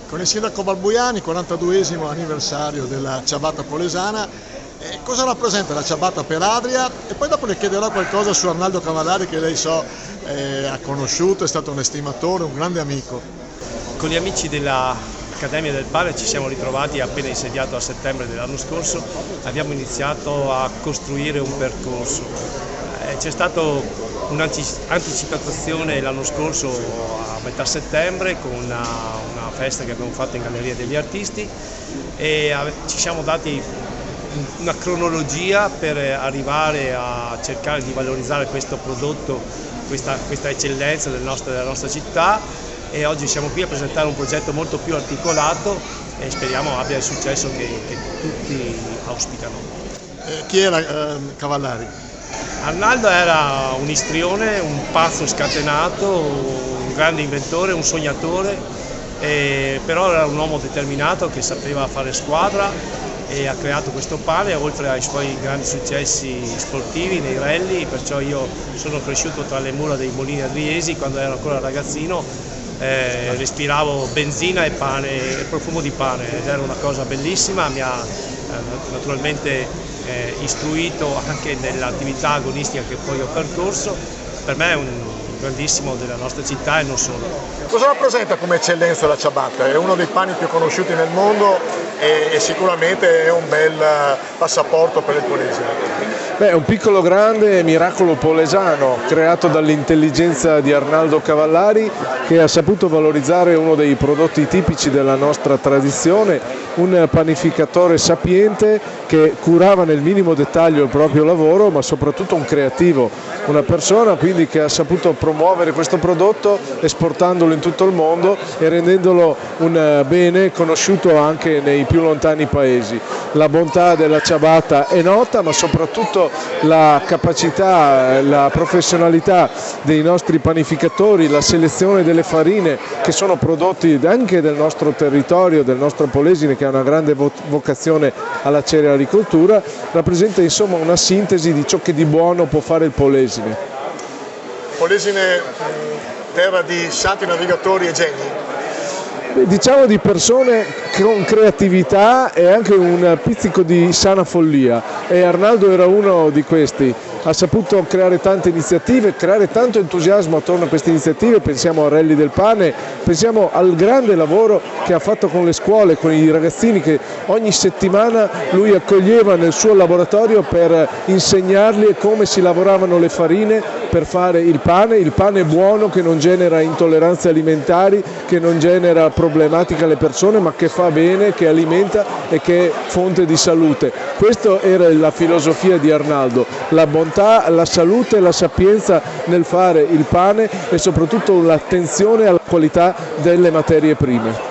Con il sindaco Balbuiani, 42esimo anniversario della ciabatta polesana. Cosa rappresenta la ciabatta per Adria? E poi dopo le chiederò qualcosa su Arnaldo Cavallari, che lei ha conosciuto, è stato un estimatore, un grande amico. Con gli amici dell'Accademia del Pane ci siamo ritrovati appena insediato a settembre dell'anno scorso, abbiamo iniziato a costruire un percorso. C'è stata un'anticipazione l'anno scorso a metà settembre con una festa che abbiamo fatto in Galleria degli Artisti e ci siamo dati una cronologia per arrivare a cercare di valorizzare questo prodotto, questa eccellenza della nostra città, e oggi siamo qui a presentare un progetto molto più articolato e speriamo abbia il successo che tutti auspicano. Chi era Cavallari? Arnaldo era un istrione, un pazzo scatenato, un grande inventore, un sognatore, però era un uomo determinato che sapeva fare squadra e ha creato questo pane oltre ai suoi grandi successi sportivi nei rally, perciò io sono cresciuto tra le mura dei mulini adriesi. Quando ero ancora ragazzino respiravo benzina e pane, e profumo di pane, ed era una cosa bellissima. Mi ha naturalmente istruito anche nell'attività agonistica che poi ho percorso. Per me è un grandissimo della nostra città e non solo. Cosa rappresenta come eccellenza la ciabatta? È uno dei pani più conosciuti nel mondo e sicuramente è un bel passaporto per il Polesine. È un piccolo grande miracolo polesano creato dall'intelligenza di Arnaldo Cavallari, che ha saputo valorizzare uno dei prodotti tipici della nostra tradizione, un panificatore sapiente che curava nel minimo dettaglio il proprio lavoro, ma soprattutto un creativo, una persona quindi che ha saputo promuovere questo prodotto esportandolo in tutto il mondo e rendendolo un bene conosciuto anche nei più lontani paesi. La bontà della ciabatta è nota, ma soprattutto la capacità, la professionalità dei nostri panificatori, la selezione delle farine che sono prodotti anche del nostro territorio, del nostro Polesine, che ha una grande vocazione alla cerealicoltura, rappresenta insomma una sintesi di ciò che di buono può fare il Polesine. Polesine, terra di santi navigatori e geni? Diciamo di persone con creatività e anche un pizzico di sana follia, e Arnaldo era uno di questi. Ha saputo creare tante iniziative, creare tanto entusiasmo attorno a queste iniziative. Pensiamo a Rally del Pane, pensiamo al grande lavoro che ha fatto con le scuole, con i ragazzini che ogni settimana lui accoglieva nel suo laboratorio per insegnargli come si lavoravano le farine per fare il pane buono, che non genera intolleranze alimentari, che non genera problematiche alle persone, ma che fa bene, che alimenta e che è fonte di salute. Questa era la filosofia di Arnaldo: la bontà, la salute, la sapienza nel fare il pane e soprattutto l'attenzione alla qualità delle materie prime.